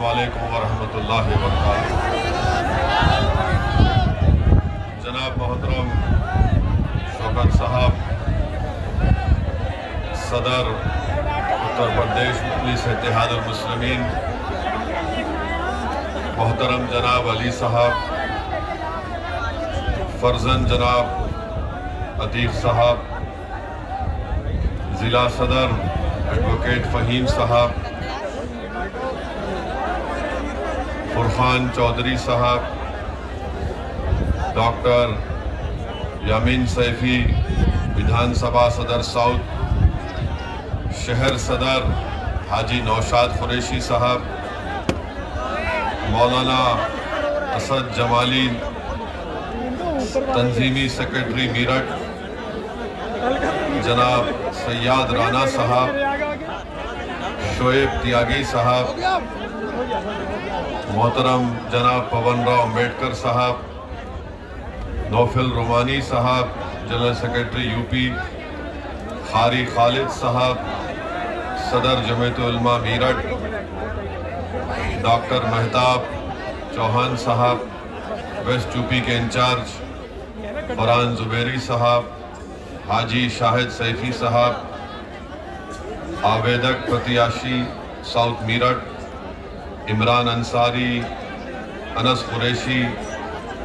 अस्सलामुअलैकुम वरहमतुल्लाहि वबरकातुहू। जनाब मोहतरम शौकत साहब, सदर उत्तर प्रदेश मजलिस इत्तेहादुल मुस्लिमीन, मोहतरम जनाब अली साहब, फर्जन जनाब अतीक साहब, ज़िला सदर एडवोकेट फ़हीम साहब, फुरखान चौधरी साहब, डॉक्टर यामीन सैफी विधानसभा सदर साउथ, शहर सदर हाजी नौशाद कुरैशी साहब, मौलाना असद जमाली तंजीमी सेक्रेटरी मीरठ, जनाब सैयद राना साहब, शोएब त्यागी साहब, मोहतरम जनाब पवन राव अम्बेडकर साहब, नौफिल रोमानी साहब जनरल सेक्रेटरी यूपी, खारी खालिद साहब सदर जमीयत उलमा मीरठ, डॉक्टर मेहताब चौहान साहब वेस्ट यूपी के इंचार्ज, फरहान जुबैरी साहब, हाजी शाहिद सैफी साहब, आवेदक प्रत्याशी साउथ मीरठ, इमरान अंसारी, अनस कुरैशी,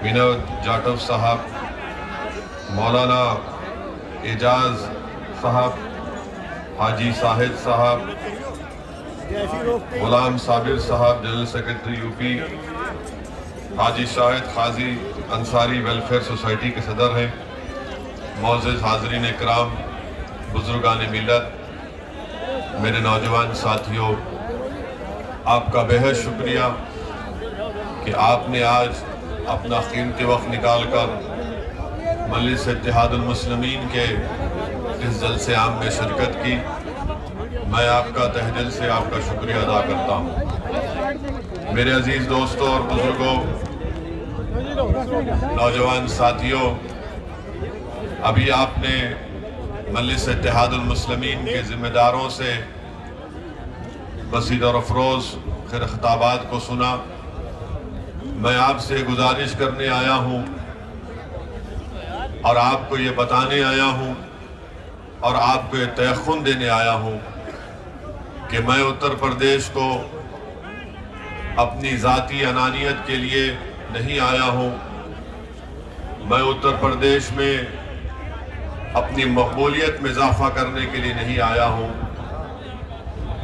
विनोद जाटव साहब, मौलाना एजाज साहब, हाजी साहिद साहब, गुलाम साबिर साहब जनरल सेक्रेटरी यूपी, हाजी शाहिद खाजी अंसारी वेलफेयर सोसाइटी के सदर हैं, मोअज़्ज़िज़ हाज़रीन इकराम, बुजुर्गान मिल्लत, मेरे नौजवान साथियों, आपका बेहद शुक्रिया कि आपने आज अपना कीमती वक्त निकाल कर मजलिस इत्तेहादुल मुस्लिमीन के इस जलसे आम में शिरकत की। मैं आपका तहे दिल से आपका शुक्रिया अदा करता हूँ। मेरे अजीज दोस्तों और बुजुर्गों, नौजवान साथियों, अभी आपने मजलिस इत्तेहादुल मुस्लिमीन के जिम्मेदारों से बसीद और अफरोज खिताबात को सुना। मैं आपसे गुजारिश करने आया हूँ और आपको ये बताने आया हूँ और आपको ये तयख्खुन देने आया हूँ कि मैं उत्तर प्रदेश को अपनी ज़ाती अनानियत के लिए नहीं आया हूँ। मैं उत्तर प्रदेश में अपनी मकबूलियत में इजाफा करने के लिए नहीं आया हूँ।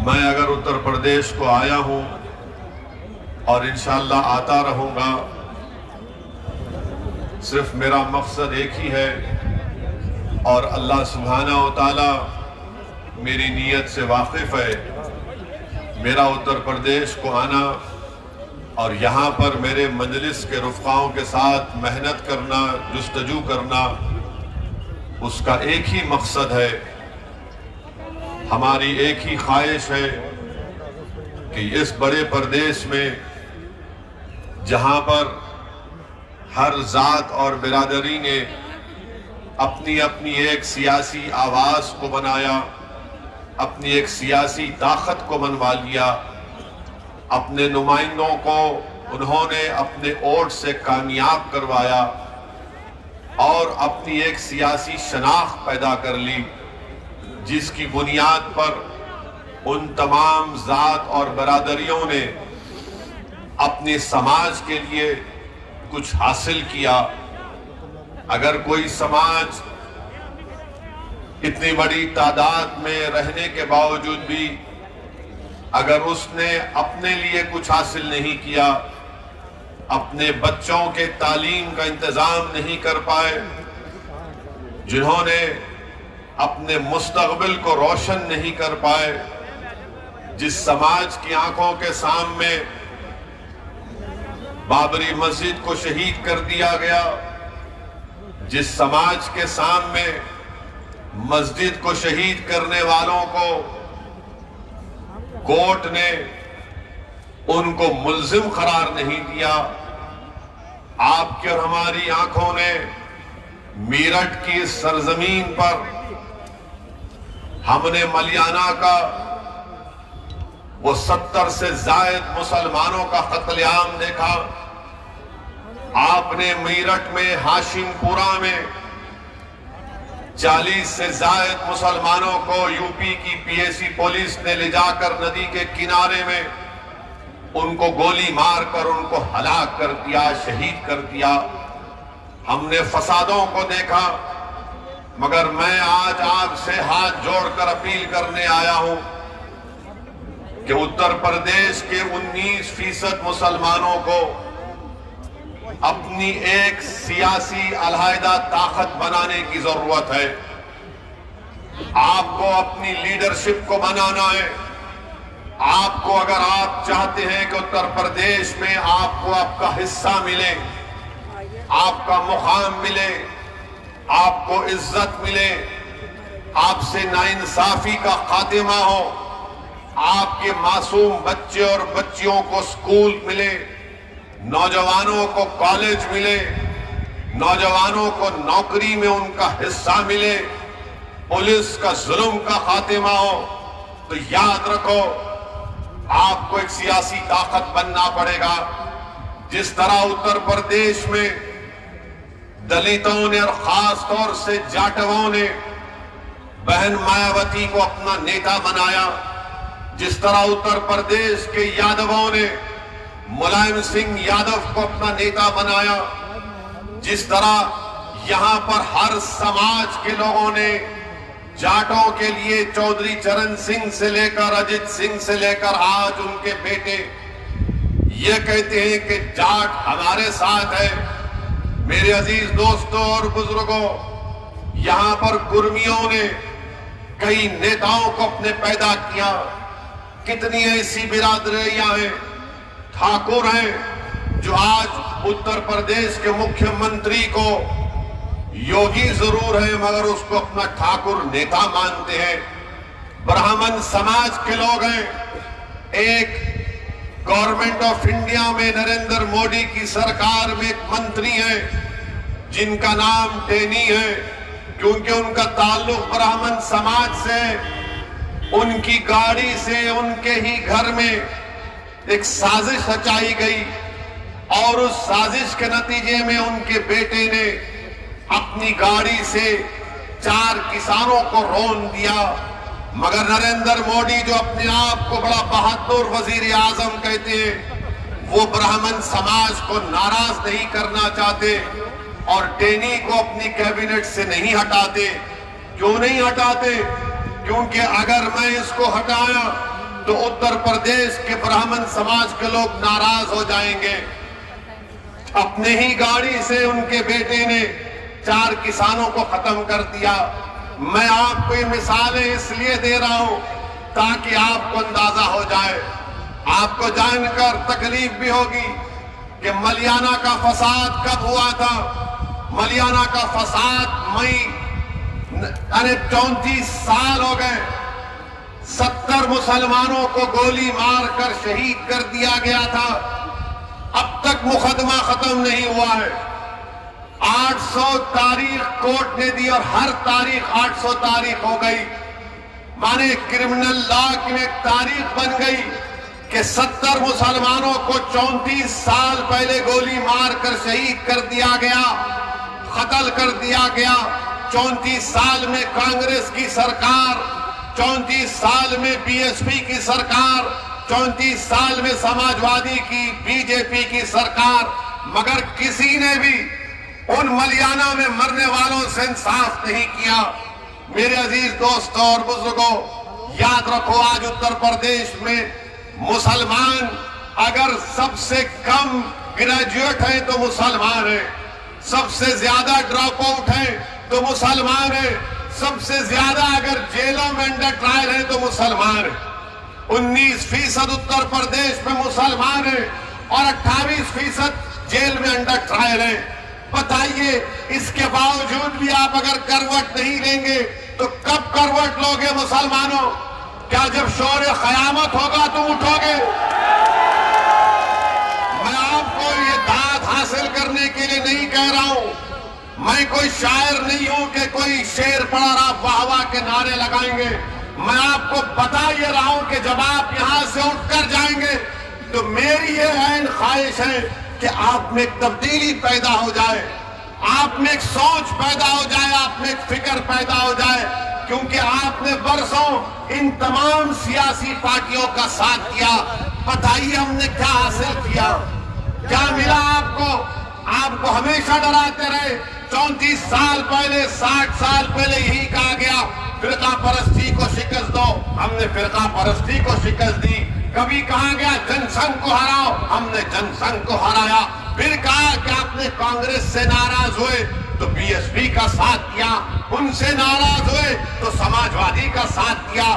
मैं अगर उत्तर प्रदेश को आया हूँ और इंशाअल्लाह आता रहूँगा, सिर्फ मेरा मकसद एक ही है और अल्लाह सुब्हाना व तआला मेरी नीयत से वाकिफ़ है। मेरा उत्तर प्रदेश को आना और यहाँ पर मेरे मजलिस के रुफ़क़ाओं के साथ मेहनत करना, जुस्तजू करना, उसका एक ही मकसद है, हमारी एक ही ख्वाहिश है कि इस बड़े प्रदेश में जहाँ पर हर ज़ात और बिरादरी ने अपनी अपनी एक सियासी आवाज़ को बनाया, अपनी एक सियासी ताकत को मनवा लिया, अपने नुमाइंदों को उन्होंने अपने वोट से कामयाब करवाया और अपनी एक सियासी शनाख्त पैदा कर ली, जिसकी बुनियाद पर उन तमाम ज़ात और बरादरियों ने अपने समाज के लिए कुछ हासिल किया। अगर कोई समाज इतनी बड़ी तादाद में रहने के बावजूद भी अगर उसने अपने लिए कुछ हासिल नहीं किया, अपने बच्चों के तालीम का इंतजाम नहीं कर पाए, जिन्होंने अपने मुस्तकबिल को रोशन नहीं कर पाए, जिस समाज की आंखों के सामने बाबरी मस्जिद को शहीद कर दिया गया, जिस समाज के सामने मस्जिद को शहीद करने वालों को कोर्ट ने उनको मुल्जिम करार नहीं दिया, आपकी और हमारी आंखों ने मीरठ की सरजमीन पर हमने मलियाना का वो 70 से जायद मुसलमानों का कत्लेआम देखा। आपने मीरठ में हाशिमपुरा में 40 से जायद मुसलमानों को यूपी की पीएसी पुलिस ने ले जाकर नदी के किनारे में उनको गोली मारकर उनको हलाक कर दिया, शहीद कर दिया। हमने फसादों को देखा, मगर मैं आज आपसे हाथ जोड़कर अपील करने आया हूं कि उत्तर प्रदेश के 19% मुसलमानों को अपनी एक सियासी अलहायदा ताकत बनाने की जरूरत है। आपको अपनी लीडरशिप को बनाना है। आपको, अगर आप चाहते हैं कि उत्तर प्रदेश में आपको आपका हिस्सा मिले, आपका मुकाम मिले, आपको इज्जत मिले, आपसे नाइंसाफी का खात्मा हो, आपके मासूम बच्चे और बच्चियों को स्कूल मिले, नौजवानों को कॉलेज मिले, नौजवानों को नौकरी में उनका हिस्सा मिले, पुलिस का जुल्म का खात्मा हो, तो याद रखो आपको एक सियासी ताकत बनना पड़ेगा। जिस तरह उत्तर प्रदेश में दलितों ने और खास तौर से जाटवों ने बहन मायावती को अपना नेता बनाया, जिस तरह उत्तर प्रदेश के यादवों ने मुलायम सिंह यादव को अपना नेता बनाया, जिस तरह यहां पर हर समाज के लोगों ने जाटों के लिए चौधरी चरण सिंह से लेकर अजित सिंह से लेकर आज उनके बेटे ये कहते हैं कि जाट हमारे साथ है। मेरे अजीज दोस्तों और बुजुर्गों, यहां पर कुर्मियों ने कई नेताओं को अपने पैदा किया। कितनी ऐसी बिरादरियां हैं, ठाकुर हैं, जो आज उत्तर प्रदेश के मुख्यमंत्री को योगी जरूर है मगर उसको अपना ठाकुर नेता मानते हैं। ब्राह्मण समाज के लोग हैं। एक गवर्नमेंट ऑफ इंडिया में नरेंद्र मोदी की सरकार में एक मंत्री है जिनका नाम टेनी है, क्योंकि उनका ताल्लुक ब्राह्मण समाज से, उनकी गाड़ी से उनके ही घर में एक साजिश रचाई गई और उस साजिश के नतीजे में उनके बेटे ने अपनी गाड़ी से 4 किसानों को रौंद दिया। मगर नरेंद्र मोदी जो अपने आप को बड़ा बहादुर वजीर आजम कहते हैं, वो ब्राह्मण समाज को नाराज नहीं करना चाहते और टेनी को अपनी कैबिनेट से नहीं हटाते। क्यों नहीं हटाते? क्योंकि अगर मैं इसको हटाया तो उत्तर प्रदेश के ब्राह्मण समाज के लोग नाराज हो जाएंगे। अपने ही गाड़ी से उनके बेटे ने 4 किसानों को खत्म कर दिया। मैं आपको ये मिसालें इसलिए दे रहा हूं ताकि आपको अंदाजा हो जाए, आपको जानकर तकलीफ भी होगी कि मलियाना का फसाद कब हुआ था। मलियाना का फसाद मई 34 साल हो गए। 70 मुसलमानों को गोली मारकर शहीद कर दिया गया था। अब तक मुकदमा खत्म नहीं हुआ है। 800 तारीख कोर्ट ने दी और हर तारीख 800 तारीख हो गई। माने क्रिमिनल लॉ की एक तारीख बन गई कि 70 मुसलमानों को 34 साल पहले गोली मारकर शहीद कर दिया गया, कत्ल कर दिया गया। 34 साल में कांग्रेस की सरकार, 34 साल में बीएसपी की सरकार, 34 साल में समाजवादी की, बीजेपी की सरकार, मगर किसी ने भी उन मलियाना में मरने वालों से इंसाफ नहीं किया। मेरे अजीज दोस्तों और बुजुर्गों, याद रखो आज उत्तर प्रदेश में मुसलमान अगर सबसे कम ग्रेजुएट हैं तो मुसलमान हैं, सबसे ज्यादा ड्रॉप आउट हैं तो मुसलमान हैं, सबसे ज्यादा अगर जेलों में अंडर ट्रायल हैं तो मुसलमान हैं। 19% उत्तर प्रदेश में मुसलमान हैं और 28% जेल में अंडर ट्रायल हैं। बताइए, इसके बावजूद भी आप अगर करवट नहीं लेंगे तो कब करवट लोगे मुसलमानों? क्या जब शौर्य क़यामत होगा तो उठोगे? मैं आपको ये दाद हासिल करने के लिए नहीं कह रहा हूं। मैं कोई शायर नहीं हूं कि कोई शेर पढ़ा रहा वाह वाह के नारे लगाएंगे। मैं आपको बता ये रहा हूं कि जब आप यहां से उठकर जाएंगे तो मेरी ये ऐन ख्वाहिश है कि आप में एक तब्दीली पैदा हो जाए, आप में एक सोच पैदा हो जाए, आप में एक फिक्र पैदा हो जाए, क्योंकि आपने बरसों इन तमाम सियासी पार्टियों का साथ किया। बताइए हमने क्या हासिल किया, क्या मिला आपको? आपको हमेशा डराते रहे। 34 साल पहले, 60 साल पहले यही कहा गया फिरका परस्ती को शिकस्त दो, हमने फिरका परस्ती को शिकस्त दी। कभी कहा गया जनसंघ को हराओ, हमने जनसंघ को हराया। फिर कहा कि आपने कांग्रेस से नाराज हुए तो बीएसपी का साथ किया, उनसे नाराज हुए तो समाजवादी का साथ किया।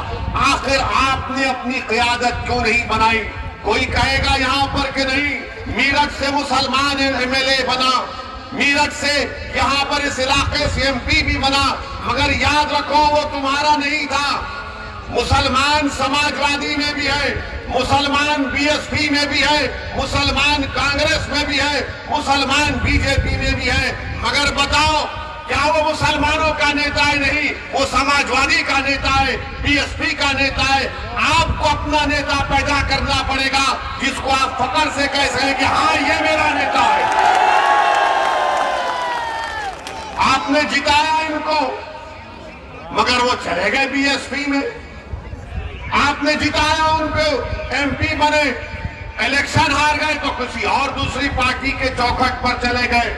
आखिर आपने अपनी क़यादत क्यों नहीं बनाई? कोई कहेगा यहां पर कि नहीं, मीरठ से मुसलमान एमएलए बना, मीरठ से यहां पर इस इलाके से एमपी भी बना, मगर याद रखो वो तुम्हारा नहीं था। मुसलमान समाजवादी में भी है, मुसलमान बीएसपी में भी है, मुसलमान कांग्रेस में भी है, मुसलमान बीजेपी में भी है। मगर बताओ, क्या वो मुसलमानों का नेता है? नहीं, वो समाजवादी का नेता है, बीएसपी का नेता है। आपको अपना नेता पैदा करना पड़ेगा जिसको आप फख्र से कह सकें कि हाँ ये मेरा नेता है। आपने जिताया इनको, मगर वो चले गए बीएसपी में। आपने जिताया उनको, एमपी बने, इलेक्शन हार गए तो किसी और दूसरी पार्टी के चौखट पर चले गए।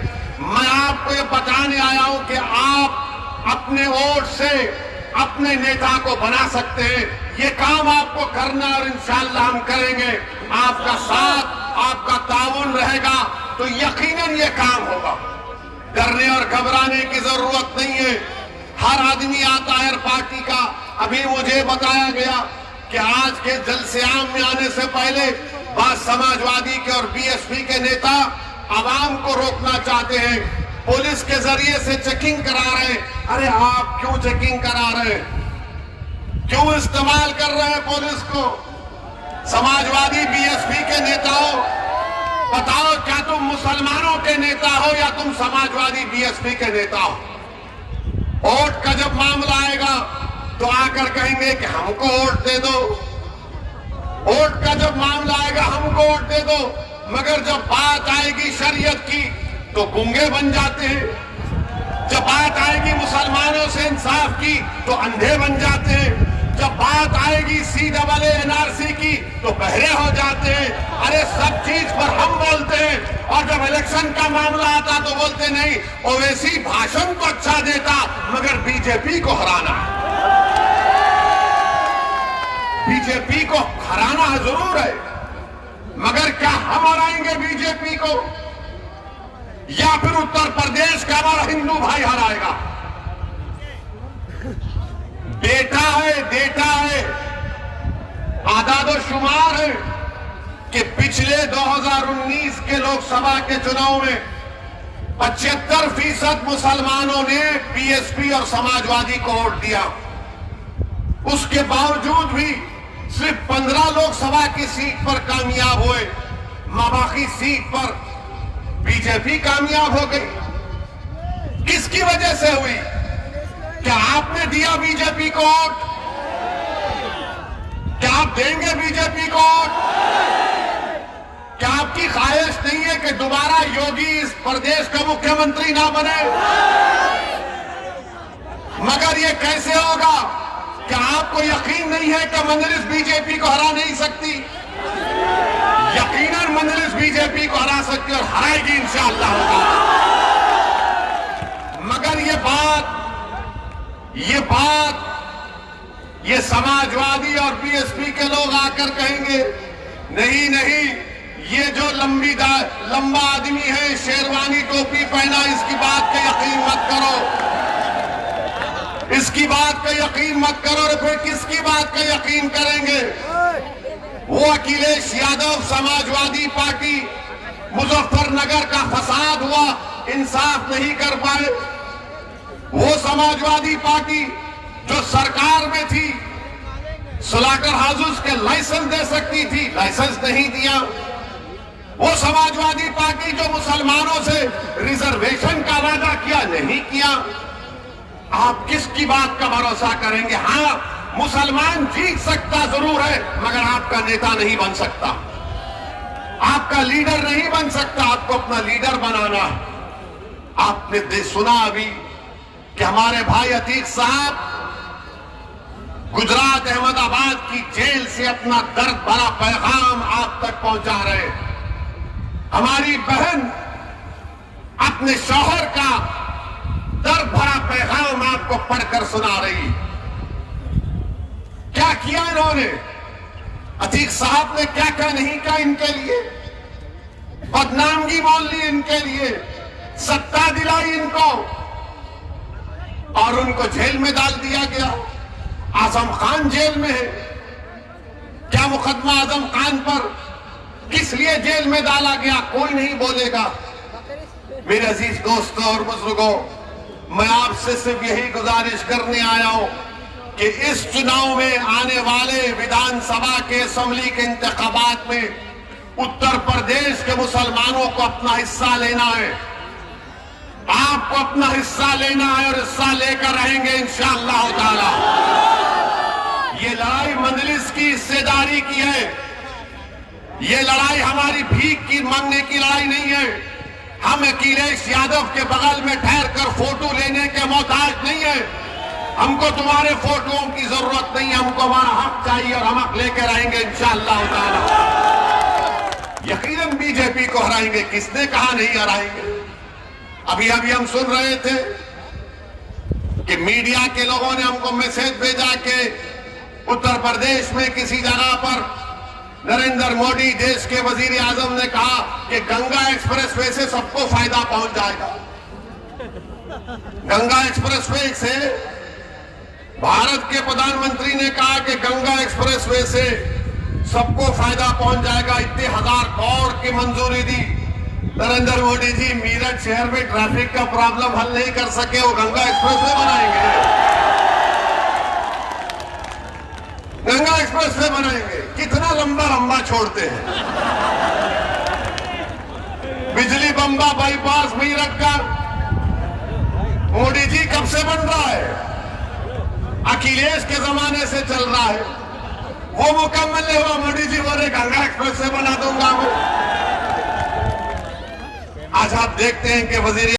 मैं आपको ये बताने आया हूं कि आप अपने वोट से अपने नेता को बना सकते हैं। ये काम आपको करना और इंशाअल्लाह हम करेंगे। आपका साथ, आपका ताउन रहेगा तो यकीनन ये काम होगा। डरने और घबराने की जरूरत नहीं है। हर आदमी आता है हर पार्टी का। अभी मुझे बताया गया कि आज के जलसे आम में आने से पहले बाद समाजवादी के और बीएसपी के नेता आवाम को रोकना चाहते हैं, पुलिस के जरिए से चेकिंग करा रहे हैं। अरे आप क्यों चेकिंग करा रहे हैं? क्यों इस्तेमाल कर रहे हैं पुलिस को? समाजवादी बीएसपी के नेताओं, बताओ क्या तुम मुसलमानों के नेता हो या तुम समाजवादी बीएसपी के नेता हो? वोट का जब मामला आएगा तो आकर कहेंगे कि हमको वोट दे दो। वोट का जब मामला आएगा हमको वोट दे दो, मगर जब बात आएगी शरीयत की तो गूंगे बन जाते हैं। जब बात आएगी मुसलमानों से इंसाफ की तो अंधे बन जाते हैं। जब बात आएगी CAA NRC की तो बहरे हो जाते हैं। अरे सब चीज पर हम बोलते हैं और जब इलेक्शन का मामला आता तो बोलते नहीं, ओवैसी भाषण को अच्छा देता मगर बीजेपी को हराना है। बीजेपी को हराना जरूर है, मगर क्या हम हराएंगे बीजेपी को या फिर उत्तर प्रदेश का हमारा हिंदू भाई हराएगा? डेटा है, आदादोशुमार है कि पिछले 2019 के लोकसभा के चुनाव में 75% मुसलमानों ने बीएसपी और समाजवादी को वोट दिया। उसके बावजूद भी सिर्फ 15 लोकसभा की सीट पर कामयाब हुए, बाकी सीट पर बीजेपी कामयाब हो गई। किसकी वजह से हुई? क्या आपने दिया बीजेपी को वोट? क्या आप देंगे बीजेपी को वोट? क्या आपकी ख्वाहिश नहीं है कि दोबारा योगी इस प्रदेश का मुख्यमंत्री ना बने? मगर ये कैसे होगा? क्या आपको यकीन नहीं है कि मजलिस बीजेपी को हरा नहीं सकती? यकीनन मजलिस बीजेपी को हरा सकती और हराएगी इंशाअल्लाह। मगर ये समाजवादी और बीएसपी के लोग आकर कहेंगे नहीं, ये जो लंबा आदमी है, शेरवानी टोपी पहना, इसकी बात का यकीन मत करो, इसकी बात का यकीन मत करो। और फिर किसकी बात का यकीन करेंगे? वो अखिलेश यादव, समाजवादी पार्टी, मुजफ्फरनगर का फसाद हुआ, इंसाफ नहीं कर पाए। वो समाजवादी पार्टी जो सरकार में थी, स्लॉटर हाउसेस के लाइसेंस दे सकती थी, लाइसेंस नहीं दिया। वो समाजवादी पार्टी जो मुसलमानों से रिजर्वेशन का वादा किया, नहीं किया। आप किसकी बात का भरोसा करेंगे? हाँ, मुसलमान जीत सकता जरूर है, मगर आपका नेता नहीं बन सकता, आपका लीडर नहीं बन सकता। आपको अपना लीडर बनाना है। आपने सुना अभी कि हमारे भाई अतीक साहब गुजरात अहमदाबाद की जेल से अपना दर्द भरा पैगाम आप तक पहुंचा रहे। हमारी बहन अपने शौहर का दर्द भरा पैगाम आपको पढ़कर सुना रही। क्या किया इन्होंने? अतीक साहब ने क्या क्या नहीं कहा इनके लिए, बदनामगी बोल ली इनके लिए, सत्ता दिलाई इनको और उनको जेल में डाल दिया गया। आजम खान जेल में है। क्या मुकदमा आजम खान पर किस लिए जेल में डाला गया? कोई नहीं बोलेगा। मेरे अजीज दोस्तों और बुजुर्गों, मैं आपसे सिर्फ यही गुजारिश करने आया हूं कि इस चुनाव में आने वाले विधानसभा के असेंबली के इंतखाबात में उत्तर प्रदेश के मुसलमानों को अपना हिस्सा लेना है। आपको अपना हिस्सा लेना है और हिस्सा लेकर रहेंगे इंशाअल्लाह ताला। ये लड़ाई मजलिस की हिस्सेदारी की है। ये लड़ाई हमारी भीख की मांगने की लड़ाई नहीं है। हम अखिलेश यादव के बगल में ठहर कर फोटो लेने के मोहताज नहीं है। हमको तुम्हारे फोटोओं की जरूरत नहीं है। हमको हमारा हक चाहिए और हम हक लेकर आएंगे इंशाअल्लाह ताला। यकीनन बीजेपी को हराएंगे। किसने कहा नहीं हराएंगे? अभी हम सुन रहे थे कि मीडिया के लोगों ने हमको मैसेज भेजा कि उत्तर प्रदेश में किसी जगह पर नरेंद्र मोदी देश के वजीर आजम ने कहा कि गंगा एक्सप्रेसवे से सबको फायदा पहुंच जाएगा। गंगा एक्सप्रेसवे से भारत के प्रधानमंत्री ने कहा कि गंगा एक्सप्रेसवे से सबको फायदा पहुंच जाएगा। इतने 1000 करोड़ की मंजूरी दी। नरेंद्र मोदी जी मीरठ शहर में ट्रैफिक का प्रॉब्लम हल नहीं कर सके, वो गंगा एक्सप्रेसवे बनाएंगे। गंगा एक्सप्रेसवे बनाएंगे। कितना लंबा लंबा छोड़ते हैं। बिजली बम्बा बाईपास मीरठ का मोदी जी कब से बन रहा है? अखिलेश के जमाने से चल रहा है। वो मुकम्मल नहीं हुआ। मोदी जी बोले गंगा एक्सप्रेसवे बना दूंगा मैं। आज आप देखते हैं कि वजीर